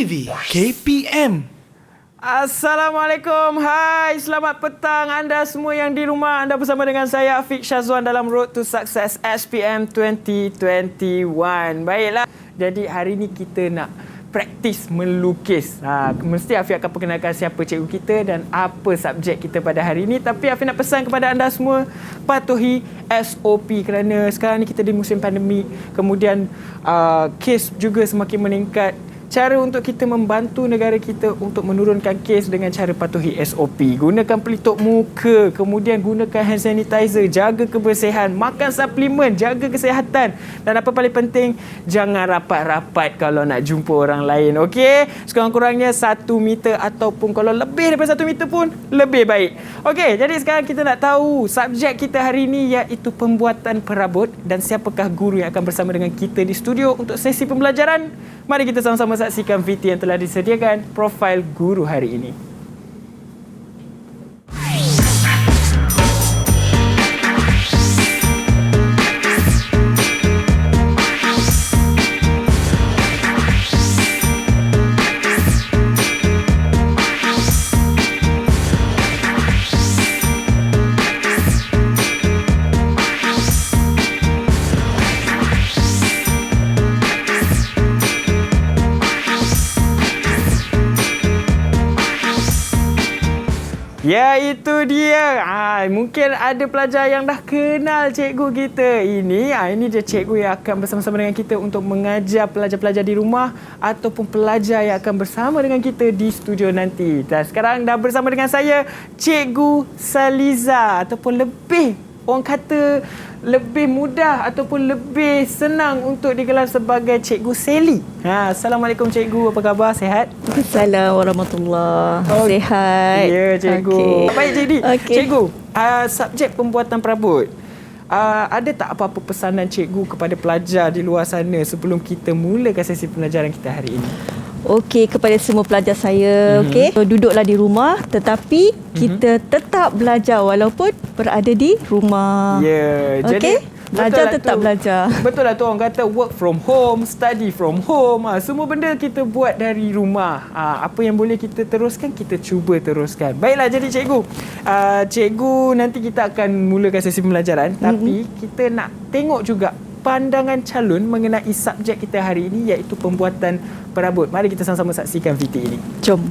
TV KPM. Assalamualaikum, hai, selamat petang anda semua yang di rumah. Anda bersama dengan saya Afiq Syazwan dalam Road to Success SPM 2021. Baiklah, jadi hari ni kita nak praktis melukis. Mesti Afiq akan perkenalkan siapa cikgu kita dan apa subjek kita pada hari ini. Tapi Afiq nak pesan kepada anda semua, patuhi SOP kerana sekarang ni kita di musim pandemik. Kemudian kes juga semakin meningkat. Cara untuk kita membantu negara kita untuk menurunkan kes dengan cara patuhi SOP. Gunakan pelitup muka, kemudian gunakan hand sanitizer, jaga kebersihan, makan suplemen, jaga kesihatan. Dan apa paling penting, jangan rapat-rapat kalau nak jumpa orang lain. Okey? Sekurang-kurangnya 1 meter ataupun kalau lebih daripada 1 meter pun lebih baik. Okey, jadi sekarang kita nak tahu subjek kita hari ini iaitu pembuatan perabot dan siapakah guru yang akan bersama dengan kita di studio untuk sesi pembelajaran. Mari kita sama-sama saksikan VT yang telah disediakan profil guru hari ini. Ya, itu dia. Mungkin ada pelajar yang dah kenal cikgu kita. Ini dia cikgu yang akan bersama-sama dengan kita untuk mengajar pelajar-pelajar di rumah ataupun pelajar yang akan bersama dengan kita di studio nanti. Dan sekarang dah bersama dengan saya, Cikgu Saliza, ataupun lebih orang kata lebih mudah ataupun lebih senang untuk digelar sebagai Cikgu Sally. Assalamualaikum cikgu, apa khabar? Sihat? Assalamualaikum warahmatullahi. Sihat. Ya, cikgu. Okay. Baik, jadi cikgu, subjek pembuatan perabot. Ada tak apa-apa pesanan cikgu kepada pelajar di luar sana sebelum kita mulakan sesi pembelajaran kita hari ini? Okey, kepada semua pelajar saya, duduklah di rumah tetapi kita tetap belajar walaupun berada di rumah. Ya, jadi belajar tetap belajar. Betul lah tu, orang kata work from home, study from home. Semua benda kita buat dari rumah. Apa yang boleh kita teruskan, kita cuba teruskan. Baiklah, jadi cikgu. Cikgu, nanti kita akan mulakan sesi pembelajaran. Tapi kita nak tengok juga pandangan calon mengenai subjek kita hari ini iaitu pembuatan perabot. Mari kita sama-sama saksikan VT ini. Jom.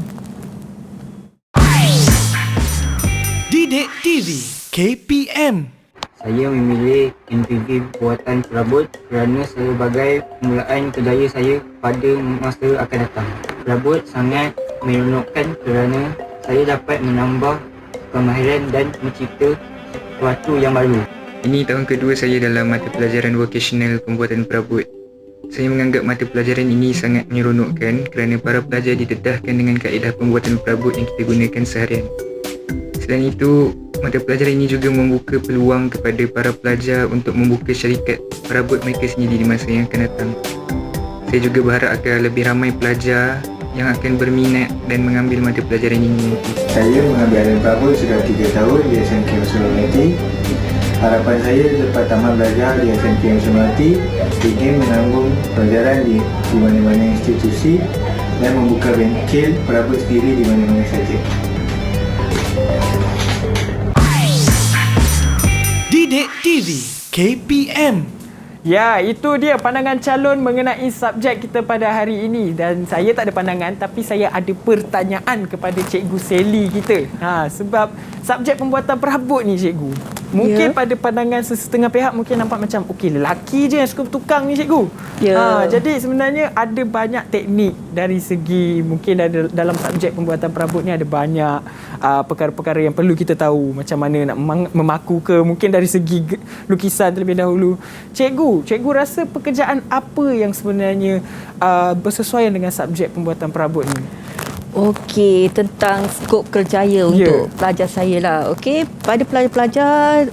Didik TV KPM. Saya memilih MPV buatan perabot kerana sebagai permulaan kerjaya saya pada masa akan datang. Perabot sangat meronokkan kerana saya dapat menambah kemahiran dan mencipta sesuatu yang baru. Ini tahun kedua saya dalam mata pelajaran vocational pembuatan perabot. Saya menganggap mata pelajaran ini sangat menyeronokkan kerana para pelajar didedahkan dengan kaedah pembuatan perabot yang kita gunakan seharian. Selain itu, mata pelajaran ini juga membuka peluang kepada para pelajar untuk membuka syarikat perabot mereka sendiri di masa yang akan datang. Saya juga berharap akan lebih ramai pelajar yang akan berminat dan mengambil mata pelajaran ini nanti. Saya mengambil alam perabot sudah 3 tahun di SMK Usulawati. Harapan saya lepas tamat belajar di SMK Usulawati ingin menambung pelajaran di mana-mana institusi dan membuka bengkel perabot sendiri di mana-mana saja. Didik TV KPM. Ya, itu dia pandangan calon mengenai subjek kita pada hari ini. Dan saya tak ada pandangan, tapi saya ada pertanyaan kepada Cikgu Sally kita. Sebab subjek pembuatan perabot ni cikgu, mungkin pada pandangan setengah pihak mungkin nampak macam lelaki je yang suka bertukang ni cikgu. Jadi sebenarnya ada banyak teknik dari segi mungkin dalam subjek pembuatan perabot ni ada banyak perkara-perkara yang perlu kita tahu, macam mana nak memaku ke, mungkin dari segi lukisan terlebih dahulu. Cikgu rasa pekerjaan apa yang sebenarnya bersesuaian dengan subjek pembuatan perabot ni? Okey, tentang skop kerjaya untuk pelajar saya lah. Okey, pada pelajar-pelajar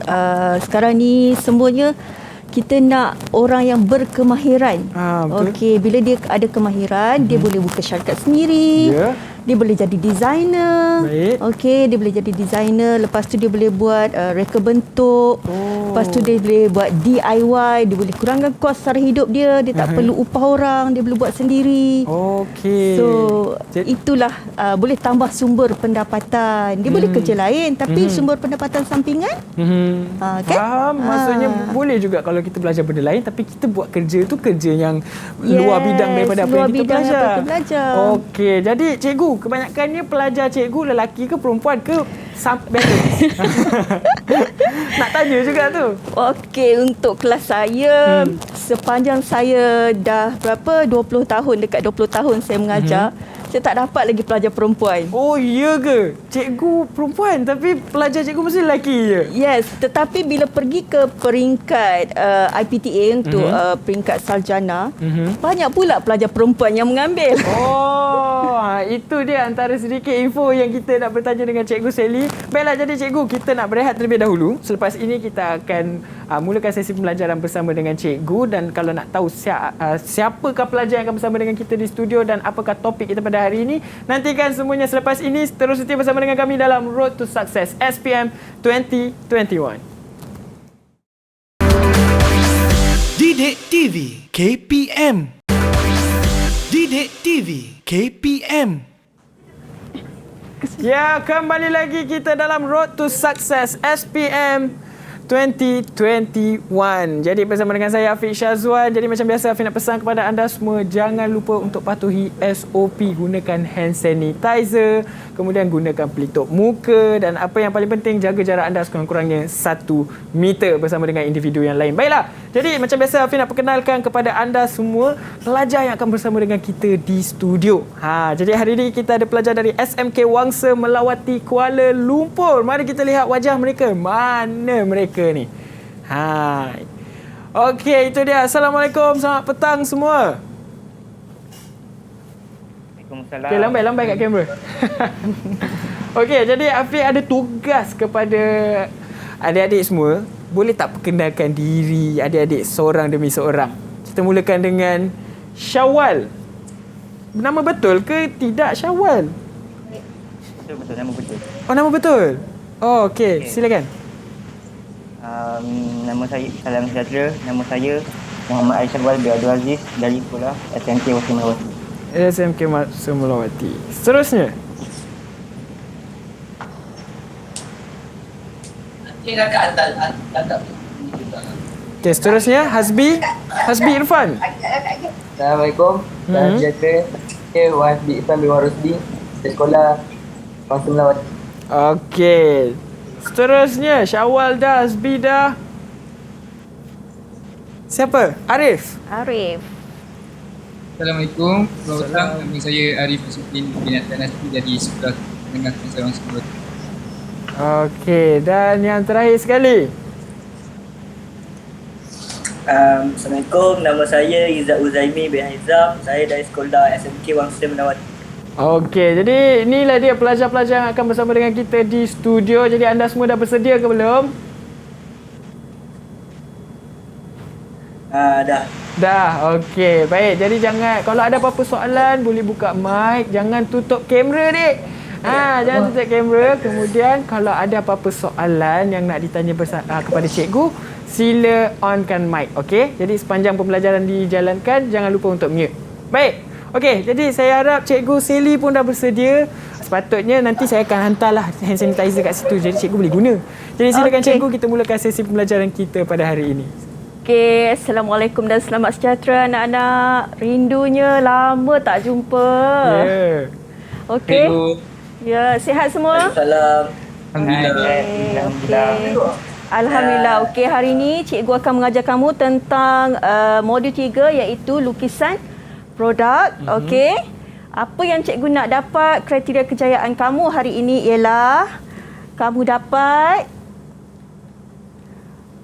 sekarang ni semuanya kita nak orang yang berkemahiran. Betul. Okey, bila dia ada kemahiran, dia boleh buka syarikat sendiri. Dia boleh jadi designer. Baik. Okey, dia boleh jadi designer. Lepas tu dia boleh buat reka bentuk. Lepas tu dia boleh buat DIY. Dia boleh kurangkan kos sara hidup dia. Dia tak perlu upah orang. Dia boleh buat sendiri. Okey. So Jadi- itulah boleh tambah sumber pendapatan. Dia boleh kerja lain tapi sumber pendapatan sampingan. Kan? Faham. Maksudnya boleh juga kalau kita belajar benda lain tapi kita buat kerja tu kerja yang luar bidang daripada apa luar yang kita bidang belajar. apa kita belajar. Okey. Jadi cikgu, kebanyakannya pelajar cikgu lelaki ke perempuan ke biasa? Nak tanya juga tu. Okey, untuk kelas saya sepanjang saya dah berapa 20 tahun, dekat 20 tahun saya mengajar, saya tak dapat lagi pelajar perempuan. Oh, ya ke? Cikgu perempuan tapi pelajar cikgu mesti lelaki je? Yes, tetapi bila pergi ke peringkat IPTA untuk peringkat sarjana, banyak pula pelajar perempuan yang mengambil. Oh, itu dia antara sedikit info yang kita nak bertanya dengan Cikgu Sally. Baiklah, jadi cikgu, kita nak berehat terlebih dahulu. Selepas ini kita akan mulakan sesi pembelajaran bersama dengan cikgu, dan kalau nak tahu siapakah pelajar yang akan bersama dengan kita di studio dan apakah topik kita pada hari ini, nantikan semuanya selepas ini. Terus setia bersama dengan kami dalam Road to Success SPM 2021. Didik TV KPM. Didik TV KPM. Ya, kembali lagi kita dalam Road to Success SPM 2021. Jadi bersama dengan saya Afiq Syazwan. Jadi macam biasa Afiq nak pesan kepada anda semua, jangan lupa untuk patuhi SOP, gunakan hand sanitizer, kemudian gunakan pelitup muka, dan apa yang paling penting, jaga jarak anda sekurang-kurangnya 1 meter bersama dengan individu yang lain. Baiklah, jadi macam biasa Afiq nak perkenalkan kepada anda semua pelajar yang akan bersama dengan kita di studio. Jadi hari ini kita ada pelajar dari SMK Wangsa Melawati Kuala Lumpur. Mari kita lihat wajah mereka. Mana mereka ni? Okey, itu dia. Assalamualaikum, selamat petang semua. Waalaikumsalam. Okey, lambai kat kamera. Okey, jadi Afiq ada tugas kepada adik-adik semua. Boleh tak perkenalkan diri adik-adik seorang demi seorang? Kita mulakan dengan Syawal. Nama betul ke tidak Syawal? Betul, nama betul. Oh, nama betul. Oh, okey. Silakan. Nama saya, salam sejahtera. Nama saya Muhammad Aisyawal bin Abdul Aziz dari sekolah SMK Wangsa Melawati. SMK Wangsa Melawati. Seterusnya. Okey, seterusnya Hasbi Irfan. Assalamualaikum. Salam sejahtera. Saya Wahbi Irfan bin Warusdi dari sekolah Wangsa Melawati. Okey. Seterusnya Syawal dah, Hasbi dah. Siapa? Arif. Assalamualaikum. Selamat petang. Nama saya Arif Sukin bin Nasri dari Sekolah Menengah Kementerian Wangsa Melawati. Okey, dan yang terakhir sekali. Assalamualaikum. Nama saya Izzat Uzaimi bin Hizam. Saya dari sekolah SMK Wangsa Melawati. Okey, jadi inilah dia pelajar-pelajar yang akan bersama dengan kita di studio. Jadi anda semua dah bersedia ke belum? Dah, okey. Baik, jadi jangan, kalau ada apa-apa soalan boleh buka mic. Jangan tutup kamera, dik. Jangan tutup kamera. Kemudian kalau ada apa-apa soalan yang nak ditanya kepada cikgu, sila onkan mic, okey? Jadi sepanjang pembelajaran dijalankan, jangan lupa untuk mute. Baik. Okey, jadi saya harap Cikgu Sally pun dah bersedia. Sepatutnya nanti saya akan hantarlah hand sanitizer kat situ, jadi cikgu boleh guna. Jadi silakan cikgu, kita mulakan sesi pembelajaran kita pada hari ini. Okey, Assalamualaikum dan selamat sejahtera anak-anak. Rindunya lama tak jumpa. Ya. Okey. Ya, sihat semua? Salam. Alhamdulillah. Okey. Alhamdulillah. Okey, hari ini cikgu akan mengajar kamu tentang modul 3 iaitu lukisan produk. Okey. Apa yang cikgu nak dapat, kriteria kejayaan kamu hari ini ialah kamu dapat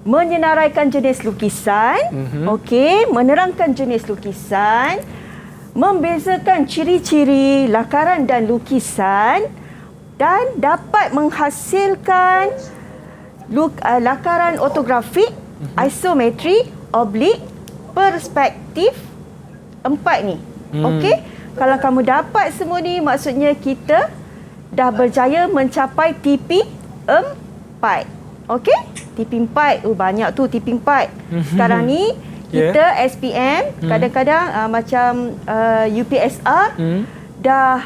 menyenaraikan jenis lukisan, okey, menerangkan jenis lukisan, membezakan ciri-ciri lakaran dan lukisan, dan dapat menghasilkan lakaran ortografik, isometri, oblik, perspektif. 4 ni. Okey? Kalau kamu dapat semua ni, maksudnya kita dah berjaya mencapai TP4. Okey? TP4. Banyak tu TP4. Sekarang ni kita SPM kadang-kadang macam UPSR dah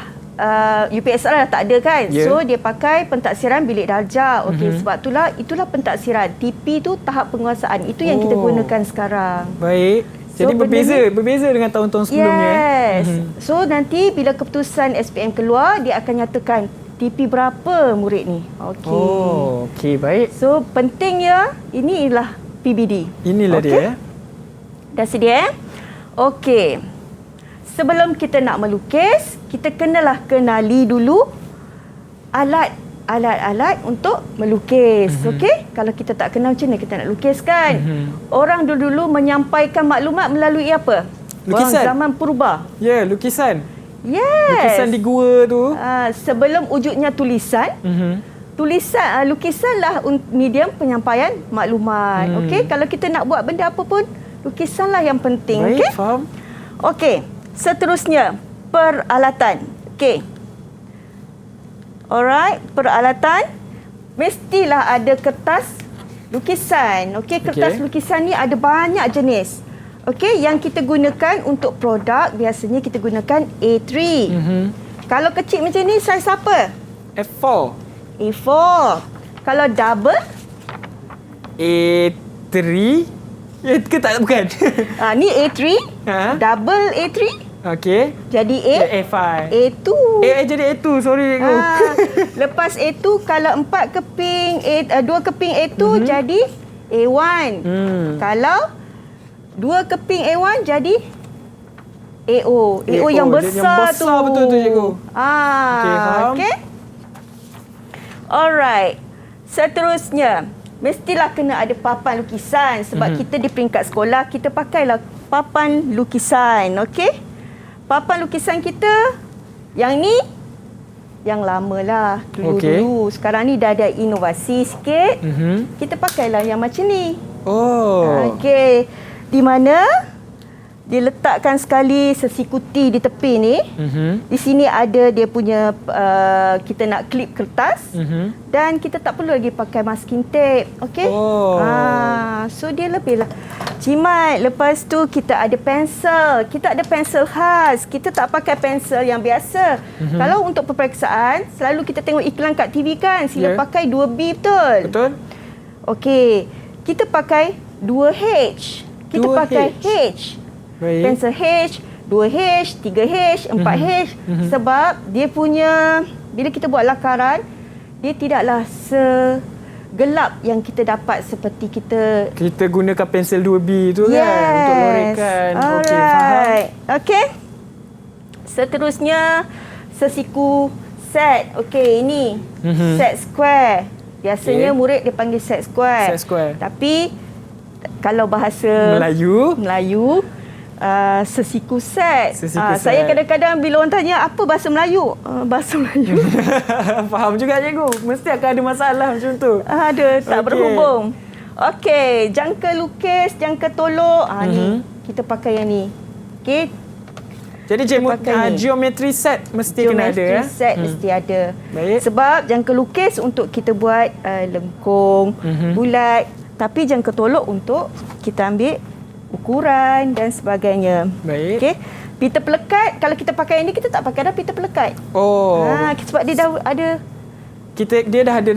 UPSR dah tak ada kan. So dia pakai pentaksiran bilik darjah. Okey, sebab itulah pentaksiran. TP tu tahap penguasaan. Itu yang kita gunakan sekarang. Baik. Jadi berbeza dengan tahun-tahun sebelumnya. Yes. So nanti bila keputusan SPM keluar, dia akan nyatakan TP berapa murid ni. Okey. Oh, okey, baik. So pentingnya inilah PBD. Inilah dia. Dah sedia? Okey. Sebelum kita nak melukis, kita kenalah kenali dulu alat-alat untuk melukis. Okey? Kalau kita tak kenal macam mana kita nak lukis kan? Orang dulu-dulu menyampaikan maklumat melalui apa? Lukisan. Orang zaman purba. Ya, lukisan. Yes. Lukisan di gua tu. Sebelum wujudnya tulisan, lukisanlah medium penyampaian maklumat. Okey? Kalau kita nak buat benda apa pun, lukisanlah yang penting. Baik, okey? faham. Okey. Seterusnya, peralatan. Okey. Alright, peralatan mestilah ada kertas lukisan. Okey, kertas lukisan ni ada banyak jenis. Okey, yang kita gunakan untuk produk biasanya kita gunakan A3. Kalau kecil macam ni saiz apa? F4. A4. Kalau double? A3. Ke tak, bukan? Ni A3. Double A3. Okey. Jadi A5. A2. Jadi A2, sorry cikgu. Lepas A2 kalau 2 keping A2 jadi A1. Kalau 2 keping A1 jadi AO. AO yang besar tu. Betul tu cikgu. Okey, faham. Okey. Alright. Seterusnya, mestilah kena ada papan lukisan sebab kita di peringkat sekolah kita pakailah papan lukisan. Okey? Papan lukisan kita yang ni yang lama lah dulu-dulu. Sekarang ni dah ada inovasi sikit. Kita pakailah yang macam ni. Okey. Di mana diletakkan sekali sesiku T di tepi ni. Di sini ada dia punya kita nak klip kertas dan kita tak perlu lagi pakai masking tape. Okey? So dia lebih lah jimat. Lepas tu kita ada pensel. Kita ada pensel khas. Kita tak pakai pensel yang biasa. Kalau untuk peperiksaan, selalu kita tengok iklan kat TV kan, sila pakai 2B, betul? Betul. Okey. Kita pakai 2H. Kita pakai H. Baik. Pensel H, 2H, 3H, 4H. Sebab dia punya, bila kita buat lakaran, dia tidaklah segelap yang kita dapat seperti kita gunakan pensel 2B tu kan untuk lorekan. Okey, faham. Okey. Seterusnya sesiku set. Okey, ini set square. Biasanya murid dia panggil set square. Set square. Tapi kalau bahasa Melayu sesiku set. Saya kadang-kadang bila orang tanya apa bahasa Melayu? Bahasa Melayu. Faham juga cikgu. Mesti akan ada masalah macam tu. Ada, tak berhubung. Okey, jangka lukis, jangka tolok. Ni kita pakai yang ni. Okey. Jadi geometry set mesti kena ada. Geometry set mesti ada. Baik. Sebab jangka lukis untuk kita buat lengkung, bulat. Tapi jangka tolok untuk kita ambil ukuran dan sebagainya. Baik. Okey. Pita pelekat, kalau kita pakai ini kita tak pakai dah pita pelekat. Sebab dia dah ada dia dah ada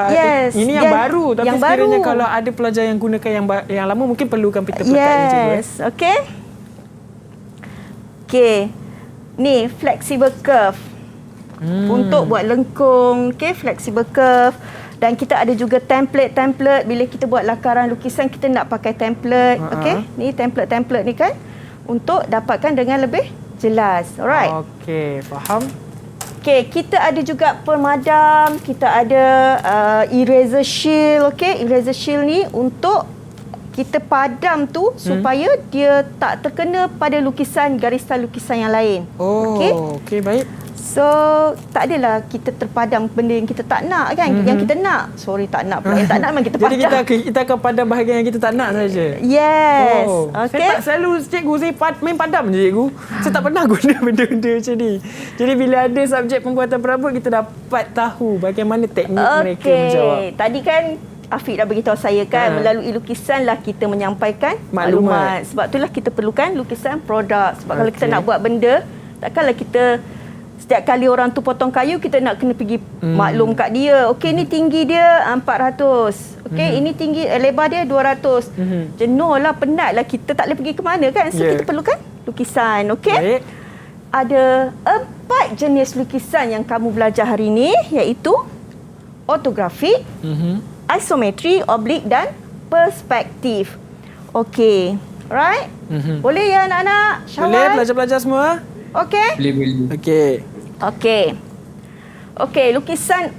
yes, ini yang baru, tapi yang sekiranya baru. kalau ada pelajar yang gunakan yang lama mungkin perlukan pita pelekat ni cikgu. Yes. Okey. Okey. Ni flexible curve. Untuk buat lengkung, okey, flexible curve. Dan kita ada juga template. Bila kita buat lakaran lukisan, kita nak pakai template. Okey, ni template ni kan untuk dapatkan dengan lebih jelas. Alright. Okey, faham. Okey, kita ada juga pemadam, kita ada eraser shield. Okey, eraser shield ni untuk kita padam tu supaya dia tak terkena pada lukisan, garisan lukisan yang lain. Okey, baik. So, tak adalah kita terpadam benda yang kita tak nak kan. Yang kita nak. Sorry, tak nak pula. Yang tak nak memang kita padam. Jadi kita akan padam bahagian yang kita tak nak saja. Yes. Oh. Okay. Saya tak selalu cikgu, saya main padam je cikgu. Saya tak pernah guna benda-benda macam ni. Jadi bila ada subjek pembuatan perabot, kita dapat tahu bagaimana teknik mereka menjawab. Tadi kan Afiq dah beritahu saya kan, melalui lukisan lah kita menyampaikan maklumat. Sebab itulah kita perlukan lukisan produk. Sebab kalau kita nak buat benda, takkanlah kita setiap kali orang tu potong kayu, kita nak kena pergi maklum kat dia. Okey, ni tinggi dia 400. Okey, ini tinggi lebar dia 200. Jenuh lah, penat lah. Kita tak boleh pergi ke mana kan. So, kita perlukan lukisan. Okey. Ada 4 jenis lukisan yang kamu belajar hari ini, iaitu ortografik, isometri, oblik dan perspektif. Okey. Alright? Boleh ya anak-anak? Syawal? Boleh pelajar-pelajar semua? Okey? Boleh. Okey. Okey, lukisan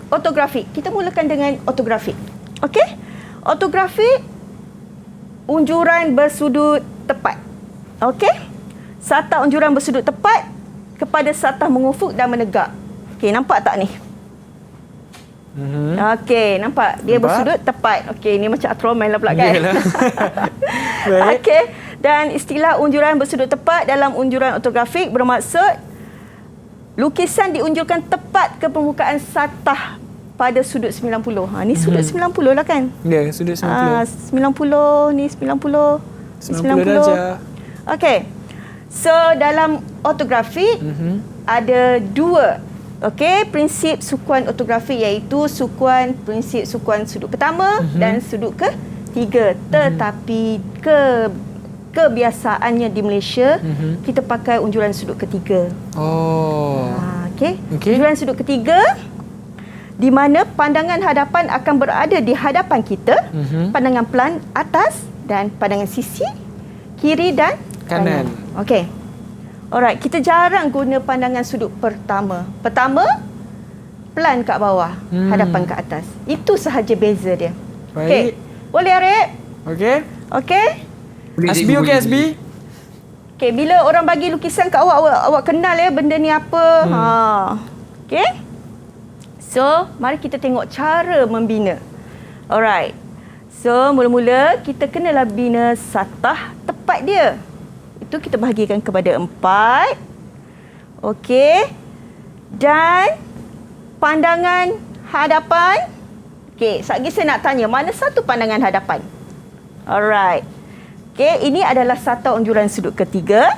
ortografik. Kita mulakan dengan ortografik. Okey? Ortografik, unjuran bersudut tepat. Okey? Satah unjuran bersudut tepat kepada satah mengufuk dan menegak. Okey, nampak tak ni? Okey, nampak? Dia bersudut tepat. Okey, ni macam Atroman lah pula kan? Okey. Dan istilah unjuran bersudut tepat dalam unjuran ortografik bermaksud lukisan diunjurkan tepat ke permukaan satah pada sudut 90. Ni sudut 90 lah kan? Ya, sudut 90. 90, ni 90. 90 darjah. Okey. So, dalam ortografik ada 2 prinsip sukuan ortografik, iaitu prinsip sukuan sudut pertama dan sudut ketiga. Tetapi kebiasaannya di Malaysia kita pakai unjuran sudut ketiga. Okey. Unjuran sudut ketiga di mana pandangan hadapan akan berada di hadapan kita, pandangan pelan atas dan pandangan sisi kiri dan kanan. Okey. Alright, kita jarang guna pandangan sudut pertama. Pertama, pelan kat bawah, hadapan ke atas. Itu sahaja beza dia. Okey. Boleh Arif? Okey. SB okey SB? Okey, bila orang bagi lukisan kat awak kenal ya benda ni apa. Okey. So, mari kita tengok cara membina. Alright. So, mula-mula kita kenalah bina satah tepat dia. Itu kita bahagikan kepada 4. Okey. Dan pandangan hadapan. Okey, sekejap saya nak tanya, mana satu pandangan hadapan? Alright. Okey, ini adalah satah unjuran sudut ketiga.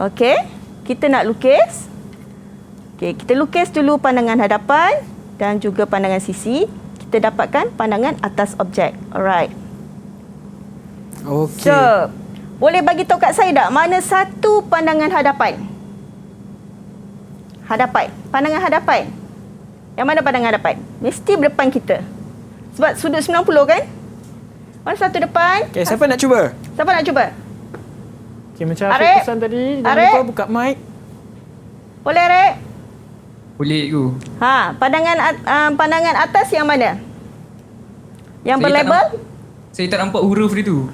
Okey, kita nak lukis. Okey, kita lukis dulu pandangan hadapan dan juga pandangan sisi. Kita dapatkan pandangan atas objek. Alright. Okey. So, boleh bagi tahu kat saya tak mana satu pandangan hadapan? Pandangan hadapan. Yang mana pandangan hadapan? Mesti berdepan kita. Sebab sudut 90 kan? Mana satu depan? Okey, siapa nak cuba? Okey, macam Afiq Arif. pesan tadi, jangan lupa buka mic. Boleh, Arif? Boleh tu. Pandangan atas yang mana? Yang berlabel? Saya tak nampak huruf dia tu.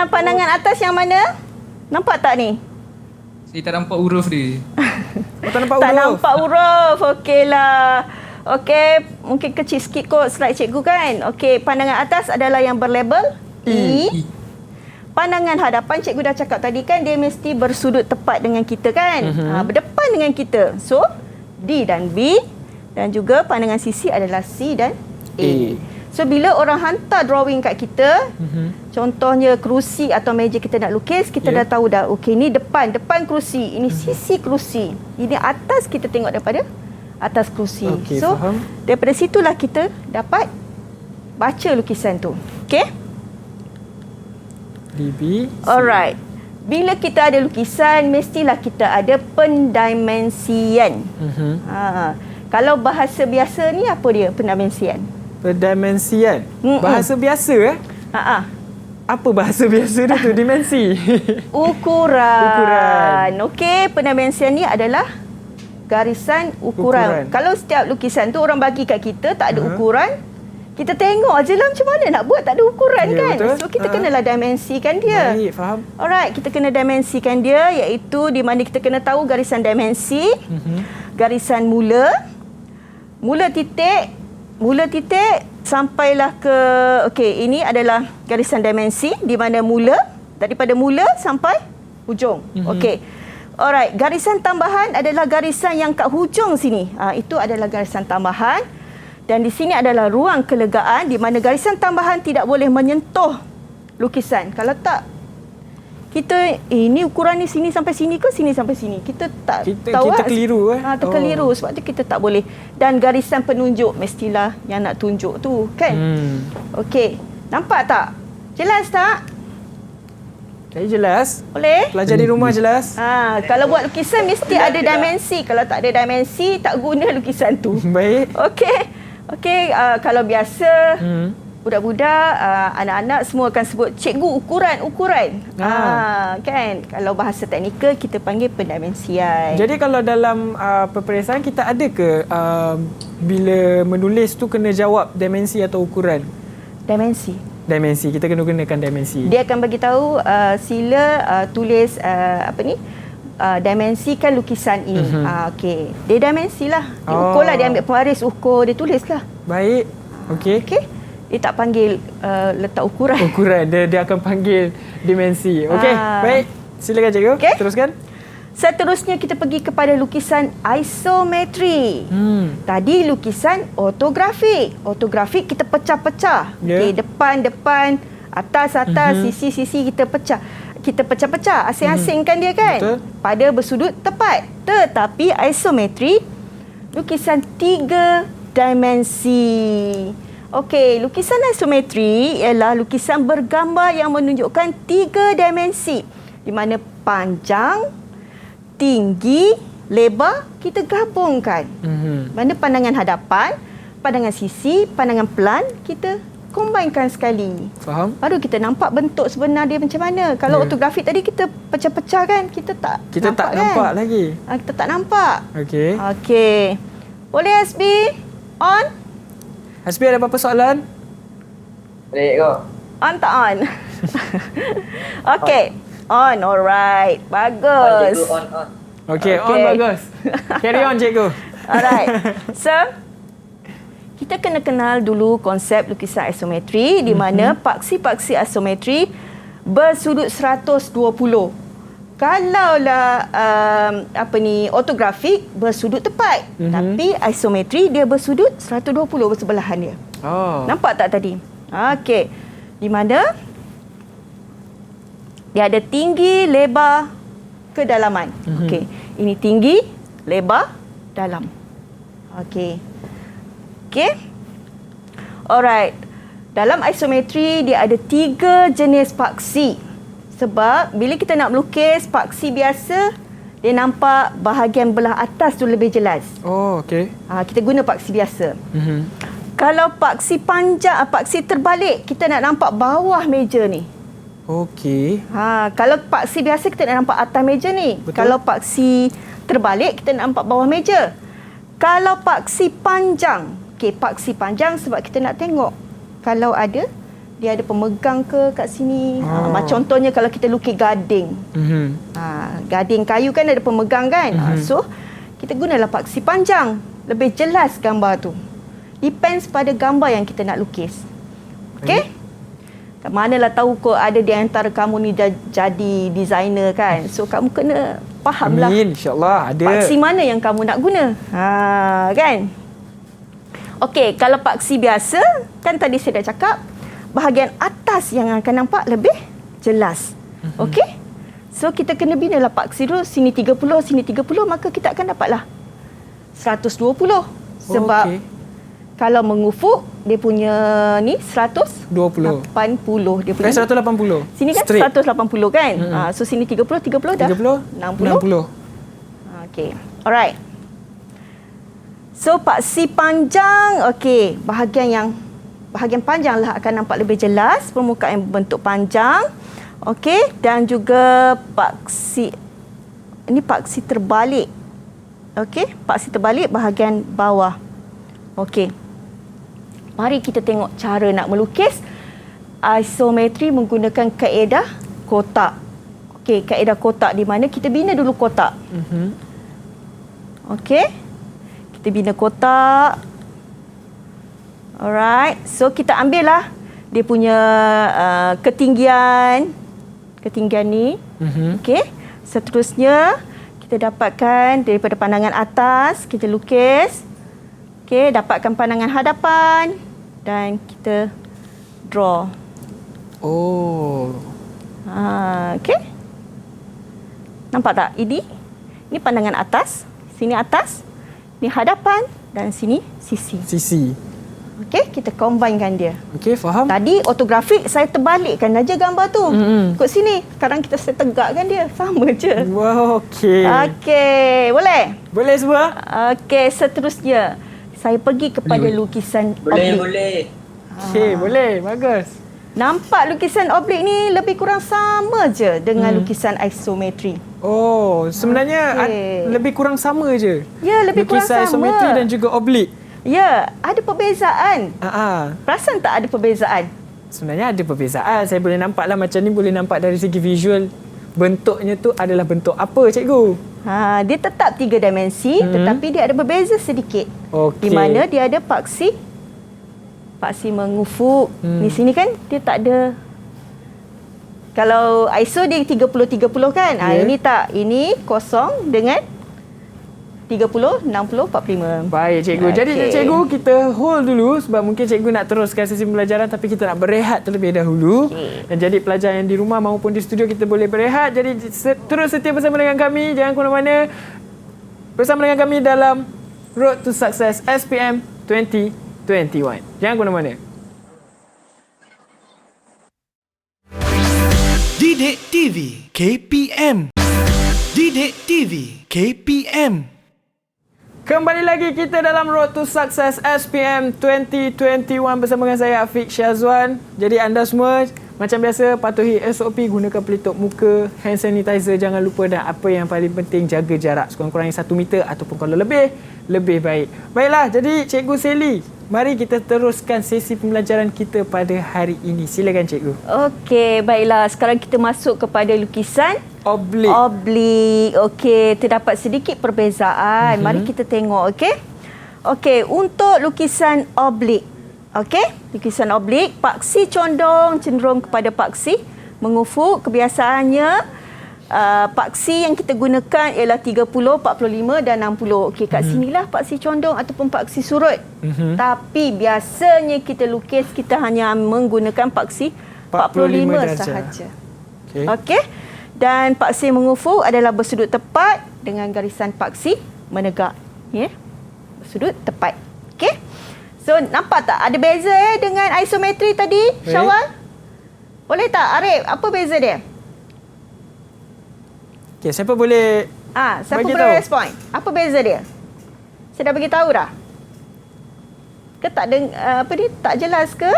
Pandangan atas yang mana? Nampak tak ni? Saya tak nampak huruf dia. Tak nampak Tak huruf? nampak huruf. Okeylah. Okey, mungkin kecil sikit kot slide cikgu kan. Okey, pandangan atas adalah yang berlabel E. Pandangan hadapan cikgu dah cakap tadi kan, dia mesti bersudut tepat dengan kita kan. Berdepan dengan kita. So, D dan B. Dan juga pandangan sisi adalah C dan A. So, bila orang hantar drawing kat kita, contohnya kerusi atau meja kita nak lukis, kita dah tahu dah, okey, ni depan kerusi, ini sisi kerusi. Ini atas, kita tengok daripada atas kerusi. Okey, So, faham. daripada situlah kita dapat baca lukisan tu. Okey? DB. Alright. Bila kita ada lukisan, mestilah kita ada pendimensian. Kalau bahasa biasa ni apa dia pendimensian? Pendimensian. Bahasa biasa Apa bahasa biasa dia tu? Dimensi. Ukuran. Okey, pendimensian ni adalah garisan ukuran. Kalau setiap lukisan tu orang bagi kat kita tak ada ukuran, Kita tengok je lah macam mana nak buat, tak ada ukuran Ya, kan. betul. So kita kenalah dimensikan dia. Baik, faham. Alright, kita kena dimensikan dia, iaitu di mana kita kena tahu garisan dimensi, garisan mula titik sampailah ke, okey, ini adalah garisan dimensi di mana daripada mula sampai hujung. Okey. Alright, garisan tambahan adalah garisan yang kat hujung sini. Itu adalah garisan tambahan. Dan di sini adalah ruang kelegaan di mana garisan tambahan tidak boleh menyentuh lukisan. Kalau tak, kita ini ukuran ni sini sampai sini ke sini sampai sini. Kita tak tahu. Kita keliru Terkeliru sebab tu kita tak boleh. Dan garisan penunjuk mestilah yang nak tunjuk tu, kan? Okey. Nampak tak? Jelas tak? Okay, jelas. Boleh? Pelajar di rumah jelas. Kalau buat lukisan mesti ada dimensi. Kalau tak ada dimensi, tak guna lukisan tu. Baik. Okey, kalau biasa budak-budak, anak-anak semua akan sebut cikgu ukuran. Kan? Kalau bahasa teknikal kita panggil pendimensian. Jadi kalau dalam peperiksaan kita ada ke bila menulis tu kena jawab dimensi atau ukuran? Dimensi. Kita kena gunakan dimensi. Dia akan bagi tahu sila tulis dimensikan lukisan ini. Okey. Dia dimensilah. Dia ukurlah, dia ambil pewaris ukur, dia tulislah. Baik. Okey. Dia tak panggil letak ukuran. Dia akan panggil dimensi. Okey. Baik. Silakan cikgu. Teruskan. Seterusnya kita pergi kepada lukisan isometri. Tadi lukisan ortografik. Ortografik kita pecah-pecah. Okey, depan, atas, sisi kita pecah. Kita pecah-pecah, asing-asingkan dia kan. Betul. Pada bersudut tepat. Tetapi isometri lukisan 3 dimensi. Okey, lukisan isometri ialah lukisan bergambar yang menunjukkan 3 dimensi. Di mana panjang, tinggi, lebar kita gabungkan. Mana pandangan hadapan, pandangan sisi, pandangan pelan kita combinekan sekali. Faham? Baru kita nampak bentuk sebenar dia macam mana. Kalau ortografik tadi kita pecah-pecah kan, kita tak nampak lagi. Kita tak nampak. Okey. Boleh SB? On? SB ada apa-apa soalan? Boleh kau. On tak on? Okey. On, alright. Bagus. Cikgu on. Okey, on bagus. Carry on cikgu. Alright. So, kita kena kenal dulu konsep lukisan isometri di mana paksi-paksi isometri bersudut 120. Kalaulah ortografik bersudut tepat, tapi isometri dia bersudut 120 bersebelahan dia. Nampak tak tadi? Okey. Di mana dia ada tinggi, lebar, kedalaman. Okey. Ini tinggi, lebar, dalam. Okey. Alright. Dalam isometri dia ada 3 jenis paksi. Sebab bila kita nak melukis paksi biasa, dia nampak bahagian belah atas tu lebih jelas. Okey. Kita guna paksi biasa. Kalau paksi panjang, paksi terbalik, kita nak nampak bawah meja ni. Okey. Kalau paksi biasa kita nak nampak atas meja ni. Betul. Kalau paksi terbalik kita nak nampak bawah meja. Kalau paksi panjang, paksi panjang sebab kita nak tengok kalau ada dia ada pemegang ke kat sini. Macam contohnya kalau kita lukis gading. Gading kayu kan ada pemegang kan. So kita gunalah paksi panjang. Lebih jelas gambar tu. Depends pada gambar yang kita nak lukis. Okey? Manalah tahu kau ada di antara kamu ni jadi designer kan. So kamu kena faham lah. Amin, insya-Allah ada. Paksi mana yang kamu nak guna. Kan? Okey, kalau paksi biasa, kan tadi saya dah cakap, bahagian atas yang akan nampak lebih jelas. Okey? So kita kena binalah paksi dulu, sini 30, sini 30, maka kita akan dapatlah 120. Sebab kalau mengufuk dia punya ni 180 dia punya. 180. Sini kan straight. 180 kan? So sini 30 dah 60. Okey. Alright. So paksi panjang, bahagian panjang lah akan nampak lebih jelas, permukaan bentuk panjang. Okey, dan juga paksi terbalik. Okey, paksi terbalik bahagian bawah. Okey. Mari kita tengok cara nak melukis isometri menggunakan kaedah kotak. Okey, kaedah kotak di mana kita bina dulu kotak. Okey. Kita bina kotak. Alright. So kita ambil lah dia punya ketinggian ni. Okey. Seterusnya kita dapatkan daripada pandangan atas, kita lukis. Okey, dapatkan pandangan hadapan dan kita draw. Oh. Okey. Nampak tak? Ini pandangan atas, sini atas, ni hadapan dan sini sisi. Sisi. Okey, kita combinekan dia. Okey, faham. Tadi ortografik saya terbalikkan aja gambar tu. Ikut sini. Sekarang kita saya tegakkan dia. Sama je. Wow, okey. Okey, boleh? Boleh semua? Okey, seterusnya saya pergi kepada lukisan oblik. Okey, boleh. Bagus. Nampak lukisan oblik ni lebih kurang sama je dengan lukisan isometri. Oh, sebenarnya Okey. lebih kurang sama je. Ya, lebih kurang Lukisan sama. isometri dan juga oblik. Ya, ada perbezaan. Perasan tak ada perbezaan? Sebenarnya ada perbezaan. Saya boleh nampak lah macam ni, boleh nampak dari segi visual. Bentuknya tu adalah bentuk apa, cikgu? Dia tetap 3 dimensi tetapi dia ada berbeza sedikit. Okey. Di mana dia ada paksi mengufuk. Di sini kan dia tak ada. Kalau ISO dia 30-30 kan? Ini tak. Ini kosong dengan 30, 60, 45. Baik, cikgu. Jadi cikgu, kita hold dulu sebab mungkin cikgu nak teruskan sesi pembelajaran tapi kita nak berehat terlebih dahulu. Dan jadi pelajar yang di rumah maupun di studio kita boleh berehat. Jadi terus setia bersama dengan kami. Jangan ke mana-mana. Bersama dengan kami dalam Road to Success SPM 2021. Jangan ke mana-mana. Didik TV KPM. Didik TV KPM. Kembali lagi kita dalam Road to Success SPM 2021 bersama dengan saya Afiq Syazwan. Jadi anda semua macam biasa patuhi SOP, gunakan pelitup muka, hand sanitizer jangan lupa, dan apa yang paling penting jaga jarak sekurang-kurangnya 1 meter ataupun kalau lebih baik. Baiklah, jadi Cikgu Sally, mari kita teruskan sesi pembelajaran kita pada hari ini. Silakan cikgu. Okey, baiklah. Sekarang kita masuk kepada lukisan Oblik. oblik. Okey, terdapat sedikit perbezaan. Mari kita tengok, okey? Okey, untuk lukisan oblik. Okey, lukisan oblik, paksi condong cenderung kepada paksi mengufuk. Kebiasaannya paksi yang kita gunakan ialah 30, 45 dan 60. Okey, kat sinilah paksi condong ataupun paksi surut. Tapi biasanya kita lukis, kita hanya menggunakan paksi 45 sahaja. Okey. Dan paksi mengufuk adalah bersudut tepat dengan garisan paksi menegak. Ya. Bersudut tepat. Okey. So, nampak tak ada beza dengan isometri tadi, Syawal? Boleh tak, Arif? Apa beza dia? Okey, siapa boleh Siapa bagi boleh tahu? respon? Apa beza dia? Saya dah bagi tahu dah. Ke tak tak jelas ke?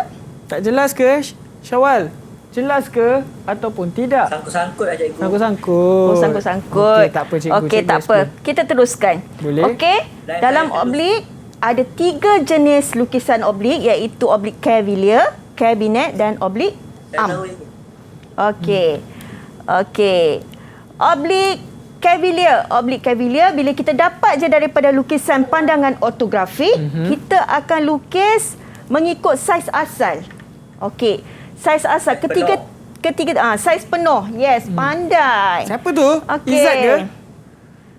Tak jelas ke, Syawal? Jelas ke ataupun tidak? Sangkut-sangkut lah cikgu. Sangkut-sangkut. Oh, sangkut-sangkut. Okey, tak apa cikgu. Okey, Cikgu tak apa. explain. Kita teruskan. Boleh. Okey. Dalam oblik ada 3 jenis lukisan oblik, iaitu oblik Cavalier, cabinet dan oblik arm. Okey. Okey. Oblik Cavalier bila kita dapat je daripada lukisan pandangan ortografik, kita akan lukis mengikut saiz asal. Okey. Saiz asal ketiga saiz penuh. Yes, pandai. Siapa tu? Okey. Izzat ke?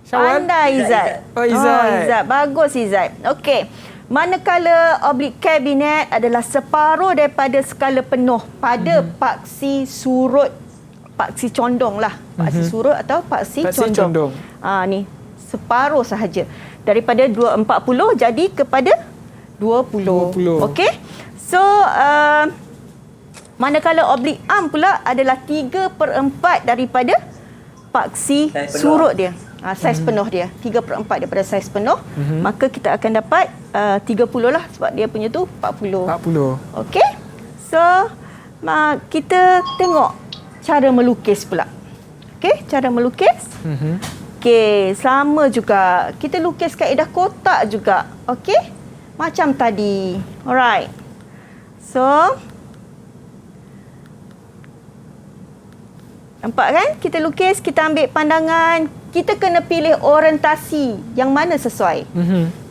Syawal? Pandai Izzat. Oh, Izzat. Izzat. Bagus Izzat. Okey. Manakala oblik kabinet adalah separuh daripada skala penuh pada paksi surut. Paksi condong lah. Paksi surut atau paksi condong. Ni. Separuh sahaja. Daripada 240 jadi kepada 20. Okey. So, manakala oblik arm pula adalah 3/4 daripada paksi surut dia. Saiz penuh dia. 3/4 daripada saiz penuh. Maka kita akan dapat 30 lah sebab dia punya tu 40. Okey. So, kita tengok cara melukis pula. Okey, cara melukis. Okey, sama juga. Kita lukis kaedah kotak juga. Okey? Macam tadi. Alright. So, nampak kan? Kita lukis, kita ambil pandangan. Kita kena pilih orientasi yang mana sesuai.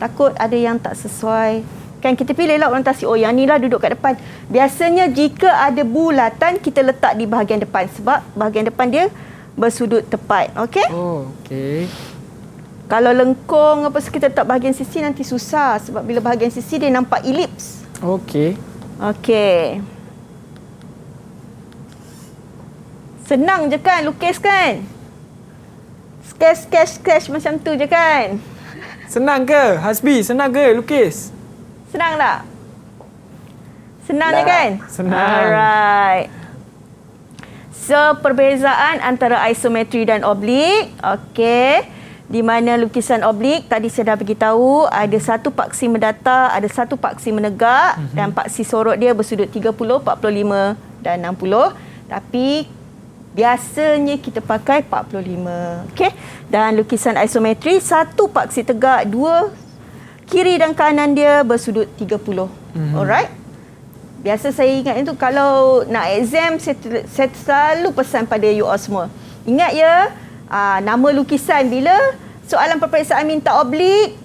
Takut ada yang tak sesuai. Kan kita pilihlah orientasi. Oh, yang ni lah duduk kat depan. Biasanya jika ada bulatan, kita letak di bahagian depan. Sebab bahagian depan dia bersudut tepat. Okey? Oh, okey. Kalau lengkung apa kita letak bahagian sisi nanti susah. Sebab bila bahagian sisi dia nampak elips. Okey. Okey. Senang je kan lukis kan? Sketch macam tu je kan? Senang ke? Hasbi, senang ke lukis? Senang tak? Senang je kan? Senang. Alright. So, perbezaan antara isometri dan oblik. Okey. Di mana lukisan oblik, tadi saya dah beritahu, ada satu paksi mendatar, ada satu paksi menegak dan paksi sorot dia bersudut 30, 45 dan 60. Tapi biasanya kita pakai 45. Okey. Dan lukisan isometri, satu paksi tegak, dua kiri dan kanan dia bersudut 30. Alright? Biasa saya ingat itu kalau nak exam, saya selalu pesan pada you all semua. Ingat ya, nama lukisan bila soalan peperiksaan minta oblik,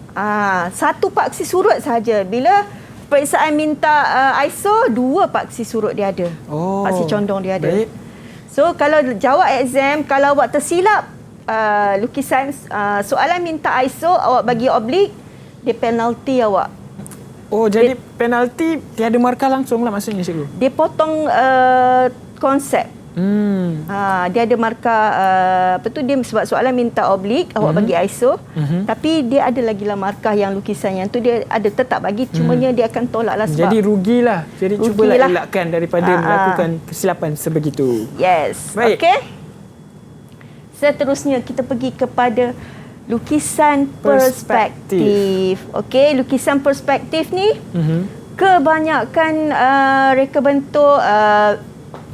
satu paksi surut saja. Bila peperiksaan minta ISO, dua paksi surut dia ada. Oh, paksi condong dia ada. baik. So kalau jawab exam, kalau awak tersilap lukisan soalan minta ISO, awak bagi oblik, dia penalti awak. Oh, jadi penalti tiada markah langsung lah maksudnya, cikgu? Dia potong konsep. Dia ada markah apa tu, dia sebab soalan minta oblik, awak bagi ISO, tapi dia ada lagi lah markah yang lukisan yang tu dia ada tetap bagi, cumanya dia akan tolak lah sebab Jadi rugilah. Jadi cubalah Rugilah. elakkan daripada melakukan kesilapan sebegitu. Yes. Baik. Okey. Seterusnya kita pergi kepada lukisan Perspektif. perspektif. Okey, lukisan perspektif ni kebanyakan reka bentuk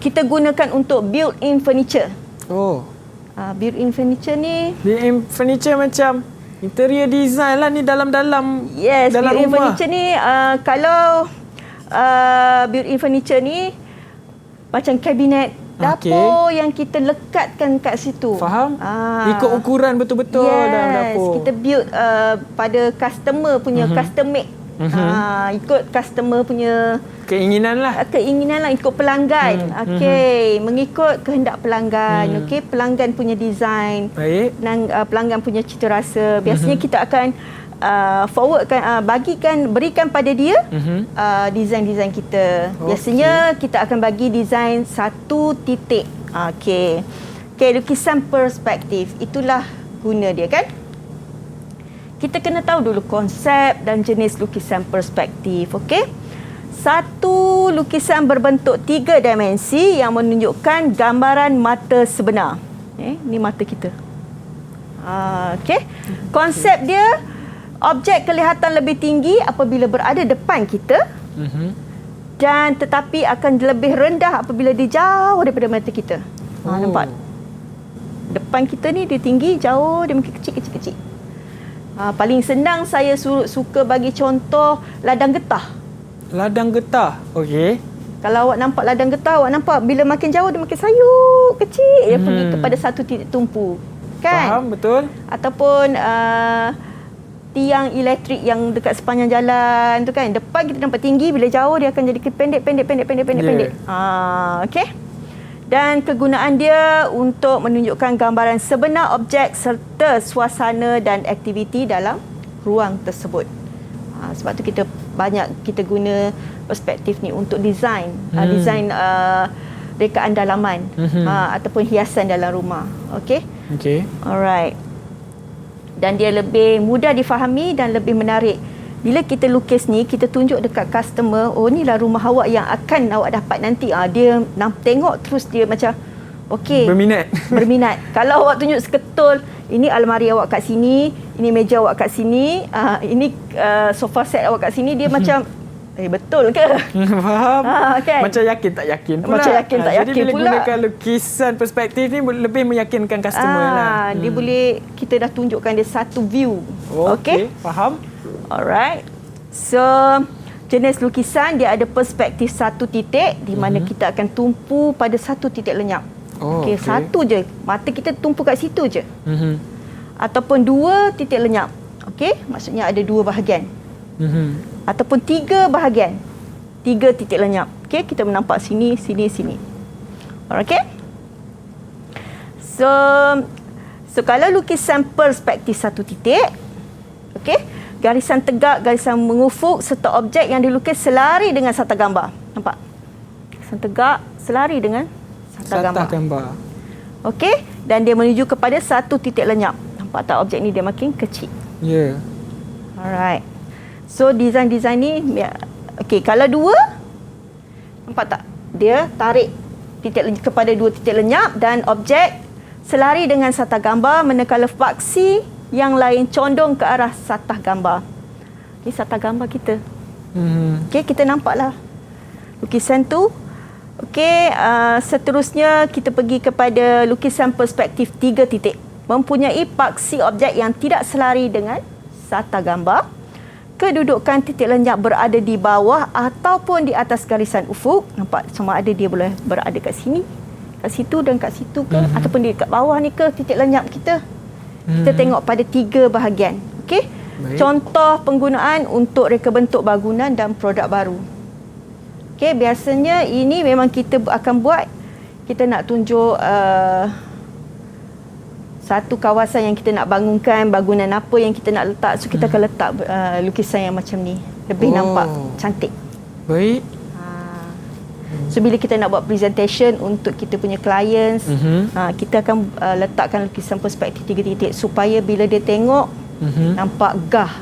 kita gunakan untuk built-in furniture. Oh, Built-in furniture ni, BM furniture macam interior design lah ni dalam-dalam yes, dalam built-in rumah. furniture ni kalau built-in furniture ni macam kabinet dapur yang kita lekatkan kat situ. Faham? Ikut ukuran betul-betul dalam dapur. Kita build pada customer punya custom made. Ikut customer punya Keinginan lah. ikut pelanggan. Okey, mengikut kehendak pelanggan. Okey, pelanggan punya design. Baik. Dan pelanggan punya cita rasa. Biasanya kita akan forwardkan, berikan pada dia design-design kita. Biasanya kita akan bagi design satu titik. Okey. Okey, lukisan perspektif. Itulah guna dia kan. Kita kena tahu dulu konsep dan jenis lukisan perspektif. Okey. Satu lukisan berbentuk 3 dimensi yang menunjukkan gambaran mata sebenar. Ni mata kita. Okey. Konsep dia, objek kelihatan lebih tinggi apabila berada depan kita dan tetapi akan lebih rendah apabila dia jauh daripada mata kita. Nampak? Depan kita ni dia tinggi, jauh dia mungkin kecil. Paling senang saya suka bagi contoh ladang getah. Ladang getah. Okey. Kalau awak nampak ladang getah, awak nampak bila makin jauh dia makin sayup kecil. Dia pergi kepada satu titik tumpu. Kan? Faham, betul. Ataupun tiang elektrik yang dekat sepanjang jalan tu kan, depan kita nampak tinggi, bila jauh dia akan jadi pendek. Okey. Dan kegunaan dia untuk menunjukkan gambaran sebenar objek serta suasana dan aktiviti dalam ruang tersebut. Sebab tu kita guna perspektif ni untuk design rekaan dalaman ataupun hiasan dalam rumah. Okey. Alright. Dan dia lebih mudah difahami dan lebih menarik. Bila kita lukis ni, kita tunjuk dekat customer, oh inilah rumah awak yang akan awak dapat nanti. Dia tengok terus dia macam okey. Berminat. Kalau awak tunjuk seketul, ini almari awak kat sini, ini meja awak kat sini, ini sofa set awak kat sini, dia macam betul ke? Faham. Kan? Macam yakin tak yakin pula. Macam yakin tak yakin jadi pula. Jadi bila gunakan lukisan perspektif ni lebih meyakinkan customer lah. Dia boleh, kita dah tunjukkan dia satu view. Okey, faham. Alright. So, jenis lukisan dia ada perspektif satu titik di mana kita akan tumpu pada satu titik lenyap. Okey, satu je. Mata kita tumpu kat situ je. Ataupun 2 titik lenyap. Okey, maksudnya ada 2 bahagian. Ataupun 3 bahagian. 3 titik lenyap. Okey, kita menampak sini, sini, sini. Okey? So kalau lukisan perspektif satu titik, okey, garisan tegak, garisan mengufuk serta objek yang dilukis selari dengan sata gambar. Nampak? Garisan tegak selari dengan sata gambar. Okey, dan dia menuju kepada satu titik lenyap. Nampak tak objek ni dia makin kecil? Ya. Alright. So design ni okey, kalau 2 nampak tak? Dia tarik kepada 2 titik lenyap dan objek selari dengan satah gambar manakala faksi yang lain condong ke arah satah gambar. Ini satah gambar kita. Okey, kita nampaklah lukisan tu. Okey, seterusnya kita pergi kepada lukisan perspektif 3 titik. Mempunyai paksi objek yang tidak selari dengan satah gambar. Kedudukan titik lenyap berada di bawah ataupun di atas garisan ufuk. Nampak sama ada dia boleh berada kat sini, kat situ dan kat situ ke, ataupun di kat bawah ni ke titik lenyap kita. Kita tengok pada 3 bahagian. Okey. Contoh penggunaan untuk reka bentuk bangunan dan produk baru. Okey, biasanya ini memang kita akan buat, kita nak tunjuk satu kawasan yang kita nak bangunkan, bangunan apa yang kita nak letak. So kita akan letak lukisan yang macam ni. Lebih nampak cantik. Baik. So bila kita nak buat presentation untuk kita punya clients, kita akan letakkan lukisan perspektif 3 titik supaya bila dia tengok nampak gah.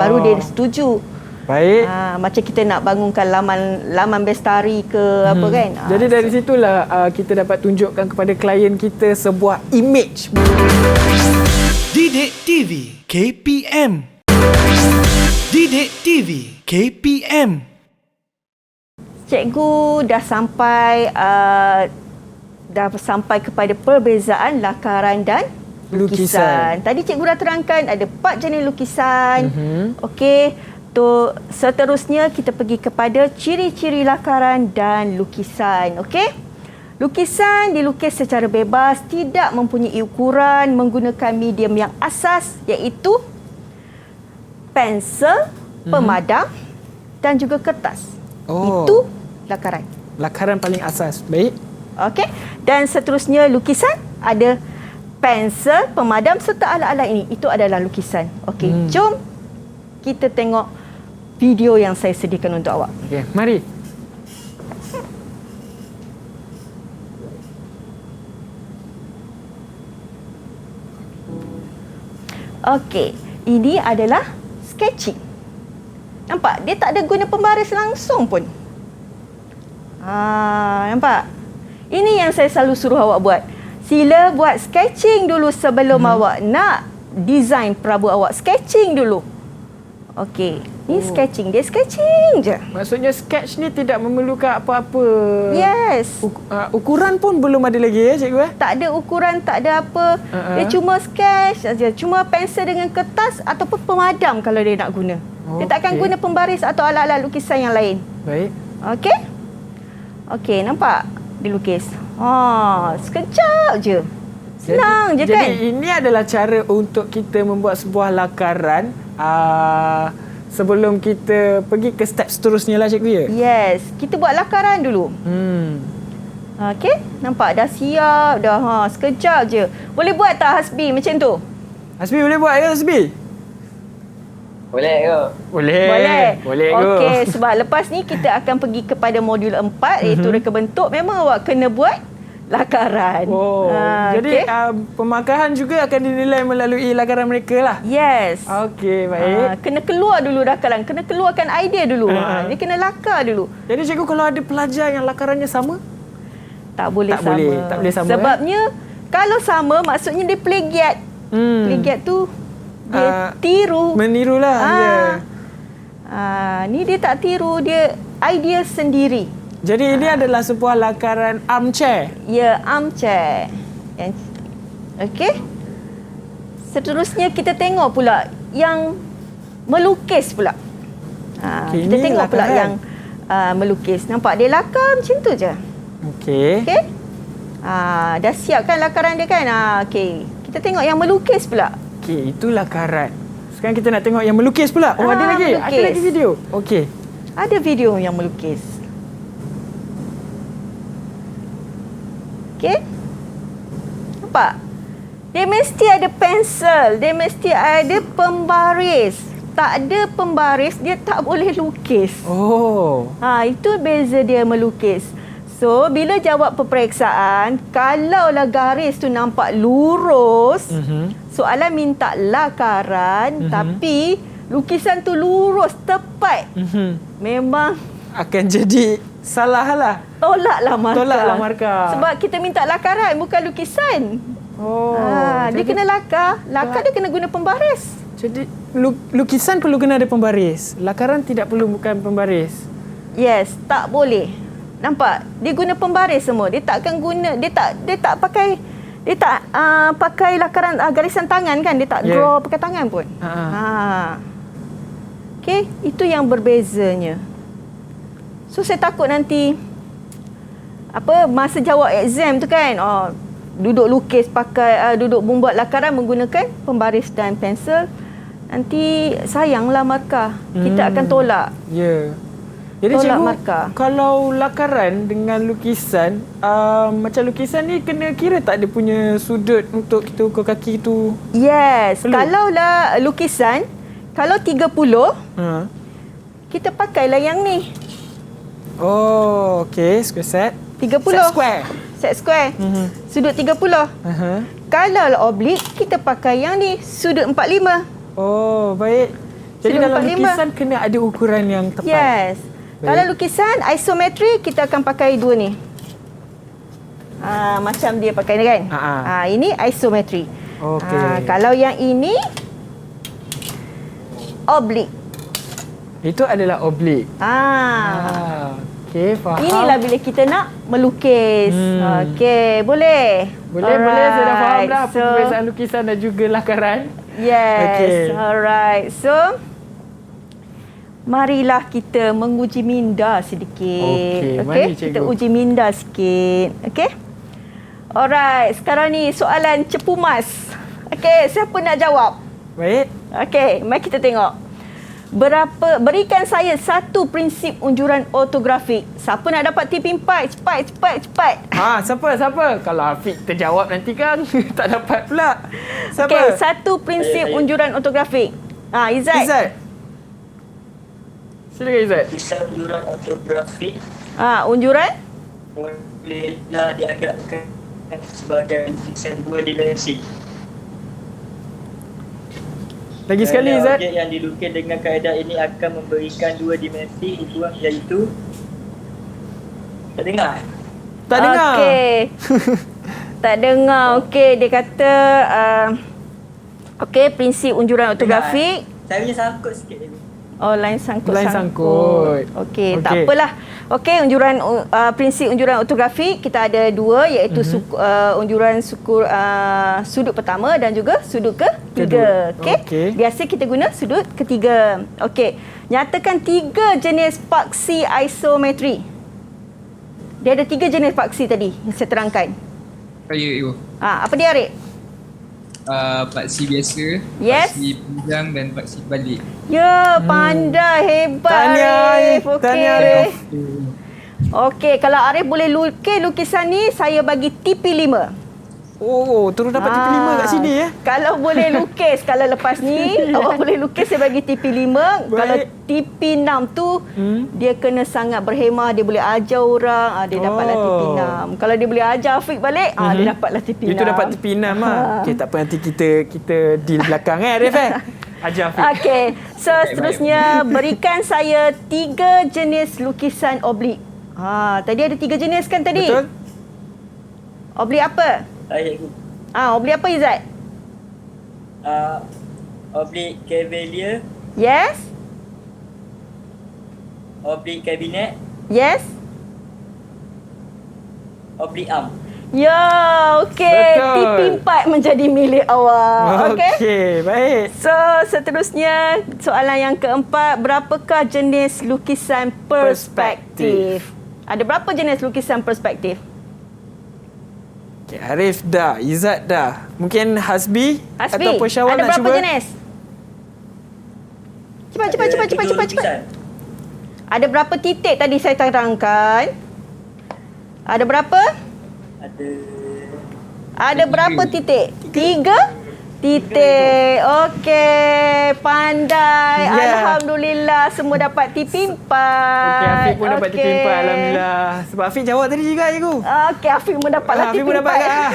Baru dia setuju. Baik. Macam kita nak bangunkan laman bestari ke apa kan. Jadi dari situlah kita dapat tunjukkan kepada klien kita sebuah image. Didik TV KPM. Didik TV KPM. Cikgu dah sampai kepada perbezaan lakaran dan lukisan. Tadi cikgu dah terangkan ada 4 jenis lukisan. Okey. Seterusnya kita pergi kepada ciri-ciri lakaran dan lukisan. Okey? Lukisan dilukis secara bebas, tidak mempunyai ukuran, menggunakan medium yang asas iaitu pensel, pemadam dan juga kertas. Itu lakaran. Lakaran paling asas. Baik. Okey. Dan seterusnya lukisan ada pensel, pemadam serta alat-alat ini. Itu adalah lukisan. Okey. Jom kita tengok video yang saya sediakan untuk awak. Okey, mari. Okey, ini adalah sketching. Nampak? Dia tak ada guna pembaris langsung pun. Nampak? Ini yang saya selalu suruh awak buat. Sila buat sketching dulu sebelum awak nak design perabu awak. Sketching dulu. Okey, ni sketching. Dia sketching je. Maksudnya sketch ni tidak memerlukan apa-apa. Yes. Ukuran pun belum ada lagi ya cikgu? Tak ada ukuran, tak ada apa. Dia cuma sketch saja. Cuma pensel dengan kertas ataupun pemadam kalau dia nak guna. Dia takkan guna pembaris atau alat-alat lukisan yang lain. Baik. Okey? Okey, nampak? Dilukis. Sekejap je. Senang je kan? Jadi ini adalah cara untuk kita membuat sebuah lakaran sebelum kita pergi ke step seterusnya lah cikgu ya? Yes. Kita buat lakaran dulu. Okey? Nampak? Dah siap. Dah. Sekejap je. Boleh buat tak Hasbi macam tu? Hasbi boleh buat ke Hasbi? Boleh ke? Boleh. Boleh ke? Okey, sebab lepas ni kita akan pergi kepada modul 4 iaitu reka bentuk. Memang awak kena buat lakaran. Jadi pemakaran juga akan dinilai melalui lakaran mereka lah. Yes. Okey, baik. Kena keluar dulu lakaran, kena keluarkan idea dulu. Dia kena lakar dulu. Jadi cikgu kalau ada pelajar yang lakarannya sama? Tak boleh tak sama. Tak boleh sama. Sebabnya kalau sama maksudnya dia plagiat. Plagiat tu dia tiru. Menirulah. Ni dia tak tiru, dia idea sendiri. Jadi ini adalah sebuah lakaran armchair. Ya, armchair. Okey. Seterusnya kita tengok pula yang melukis pula. Okey, Kita ni tengok pula lakaran. yang melukis. Nampak dia lakar macam tu je. Okey. Okey. Dah siap kan lakaran dia kan? Okey. Kita tengok yang melukis pula. Okey, itu lakaran. Sekarang kita nak tengok yang melukis pula. Oh, ada lagi? Melukis. Ada lagi video? Okey. Ada video yang melukis. Okey. Nampak? Dia mesti ada pensel. Dia mesti ada pembaris. Tak ada pembaris, dia tak boleh lukis. Oh. Itu beza dia melukis. So, bila jawab peperiksaan, kalaulah garis tu nampak lurus, soalan minta lakaran, tapi lukisan tu lurus, tepat. Memang Akan jadi salah lah. tolaklah markah. Tolaklah markah. Sebab kita minta lakaran, bukan lukisan. Oh. Dia kena lakar. Lakar dia kena guna pembaris. Jadi lukisan perlu kena ada pembaris. Lakaran tidak perlu bukan pembaris. Yes, tak boleh. Nampak? Dia guna pembaris semua. Dia tak akan guna, dia tak pakai pakai lakaran garisan tangan kan. Dia tak draw pakai tangan pun. Okey, itu yang berbezanya. So saya takut nanti masa jawab exam tu kan, duduk lukis pakai duduk membuat lakaran menggunakan pembaris dan pensel. Nanti sayanglah markah. Kita akan tolak. Ya. Jadi Tolak cikgu, markah. kalau lakaran dengan lukisan, macam lukisan ni kena kira tak dia punya sudut untuk kita ukur kaki tu? Yes. Perlu? Kalaulah lukisan, kalau 30, kita pakailah yang ni. Oh, okey. Square set. 30. Set square. Set square. Sudut 30. Kalau oblique, kita pakai yang ni. Sudut 45. Oh, baik. Jadi Sudut dalam 45. lukisan kena ada ukuran yang tepat. Yes. Baik. Kalau lukisan isometri, kita akan pakai dua ni. Macam dia pakai ni kan. Ini isometri. Okey. Kalau yang ini oblique. Itu adalah oblique. Okey, faham. Inilah bila kita nak melukis. Okey, boleh. Boleh, saya dah faham dah So, perbezaan lukisan dan juga lakaran. yes. Okey. Alright. So, marilah kita menguji minda sedikit. Okey, mari, cikgu. Kita uji minda sikit. Okey. Alright, sekarang ni soalan cepu mas. Okey, siapa nak jawab? Baik. Okey, mari kita tengok. Berikan saya satu prinsip unjuran ortografik. Siapa nak dapat tip 4? Cepat. Siapa? Kalau Afiq terjawab nanti kan tak dapat pula. Siapa? Okey, satu prinsip unjuran ortografik. Izzat. Izzat. Silakan Izzat. Bisa unjuran ortografik Unjuran? bolehlah dianggapkan sebagai lukisan dua dimensi. Lagi sekali Izzat. Objek yang dilukis dengan kaedah ini akan memberikan dua dimensi ukuran iaitu tak dengar. Tak dengar. Okey. Tak dengar. Okey, dia kata okey, prinsip unjuran ortografik. Saya punya sangkut sikit tadi. Lain sangkut. Lain sangkut. Okey, tak apalah. Okey, unjuran prinsip unjuran ortografik kita ada dua, iaitu unjuran sudut pertama dan juga sudut ketiga. Okey. Biasa kita guna sudut ketiga. Okey. Nyatakan 3 jenis paksi isometri. Dia ada 3 jenis paksi tadi yang saya terangkan. Saya Iwo. Apa dia, Arif? Paksi biasa, Yes. paksi panjang dan paksi balik. Ya, pandai, hebat Tahniah, Arif. tahniah, Okey. Arif. Okey, kalau Arif boleh lukis lukisan ni, saya bagi TP5. Oh, terus dapat TP 5 kat sini ya. Kalau boleh lukis, kalau lepas ni awak boleh lukis, saya bagi TP5. Kalau TP6 tu dia kena sangat berhemah, dia boleh ajar orang, dia dapatlah TP6. Kalau dia boleh ajar Afiq balik, dia dapatlah TP6. Itu dapat TP 6 lah. Okey, tak apa, nanti kita deal belakang Arif Ajar Afiq. Okey, so seterusnya berikan saya 3 jenis lukisan oblik. Tadi ada 3 jenis kan tadi? Betul. Oblik apa? Oblik apa, Izzat? Oblik Cavalier, Yes? oblik kabinet, Yes? oblik arm. Ya, okey. Betul. TV4 menjadi milik awak. Okey. Okey, baik. So, seterusnya soalan yang keempat, berapakah jenis lukisan perspektif? Ada berapa jenis lukisan perspektif? Okay, Arif dah, Izzat dah. Mungkin Hasbi, Hasbi, ataupun Syawal ada nak berapa cuba? jenis? Cepat. Ada berapa titik tadi saya terangkan? Ada berapa? Ada berapa titik? 3 titik. Okey, pandai. Ya. Alhamdulillah semua dapat T4. Okey, Afiq pun dapat T4, alhamdulillah. Sebab Afiq jawab tadi juga, cikgu. Okey, Afiq pun dapatlah Afiq pun T4. dapat kan?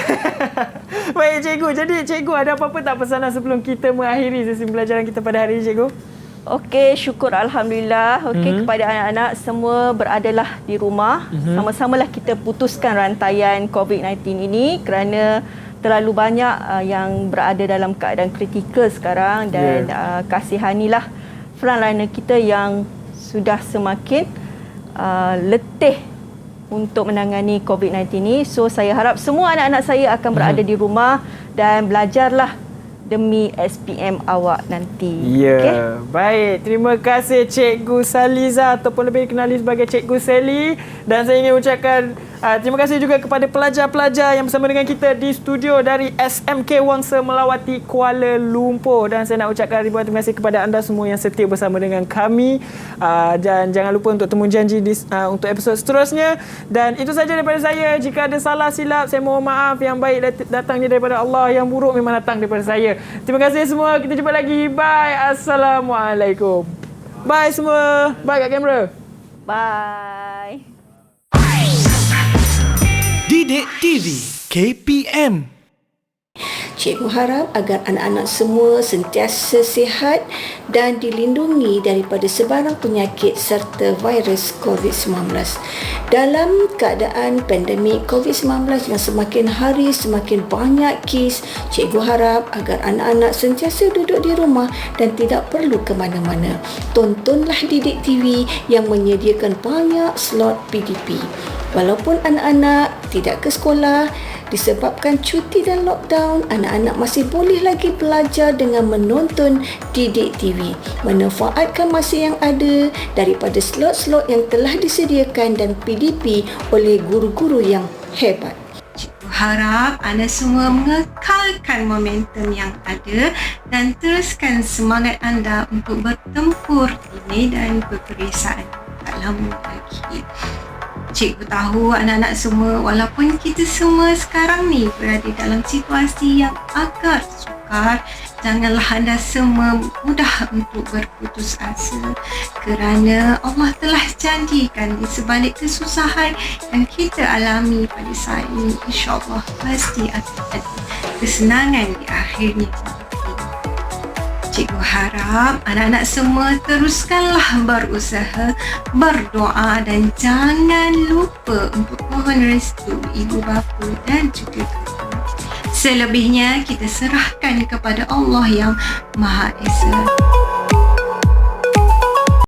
Baik, cikgu. Jadi, cikgu ada apa-apa tak pesanan sebelum kita mengakhiri sesi pelajaran kita pada hari ini, cikgu? Okey, syukur Alhamdulillah. Okey, kepada anak-anak semua beradalah di rumah. Sama-samalah kita putuskan rantaian COVID-19 ini kerana terlalu banyak yang berada dalam keadaan kritikal sekarang dan kasihanilah frontliner kita yang sudah semakin letih untuk menangani COVID-19 ini. So, saya harap semua anak-anak saya akan berada di rumah dan belajarlah demi SPM awak nanti. Ya, Okey? baik. Terima kasih Cikgu Saliza ataupun lebih dikenali sebagai Cikgu Sally. Dan saya ingin ucapkan terima kasih juga kepada pelajar-pelajar yang bersama dengan kita di studio dari SMK Wangsa Melawati Kuala Lumpur. Dan saya nak ucapkan ribuan terima kasih kepada anda semua yang setia bersama dengan kami. Dan jangan lupa untuk temu janji untuk episod seterusnya. Dan itu saja daripada saya. Jika ada salah silap, saya mohon maaf. Yang baik datangnya daripada Allah, yang buruk memang datang daripada saya. Terima kasih semua. Kita jumpa lagi. Bye. Assalamualaikum. Bye semua. Bye kat kamera. Bye. Didik TV KPM. Cikgu harap agar anak-anak semua sentiasa sihat dan dilindungi daripada sebarang penyakit serta virus COVID-19. Dalam keadaan pandemik COVID-19 yang semakin hari semakin banyak kes, cikgu harap agar anak-anak sentiasa duduk di rumah dan tidak perlu ke mana-mana. Tontonlah Didik TV yang menyediakan banyak slot PDP. Walaupun anak-anak tidak ke sekolah, disebabkan cuti dan lockdown, anak-anak masih boleh lagi belajar dengan menonton Didik TV. Manfaatkan masa yang ada daripada slot-slot yang telah disediakan dan PDP oleh guru-guru yang hebat. Cikgu harap anda semua mengekalkan momentum yang ada dan teruskan semangat anda untuk bertempur di medan peperiksaan tak lama lagi. Cikgu tahu anak-anak semua, walaupun kita semua sekarang ni berada dalam situasi yang agak sukar, janganlah anda semua mudah untuk berputus asa kerana Allah telah janjikan di sebalik kesusahan yang kita alami pada saat ini, insya-Allah pasti akan ada kesenangan di akhirnya. Cikgu harap anak-anak semua teruskanlah berusaha, berdoa dan jangan lupa untuk mohon restu ibu bapa dan juga guru. Selebihnya kita serahkan kepada Allah yang Maha Esa.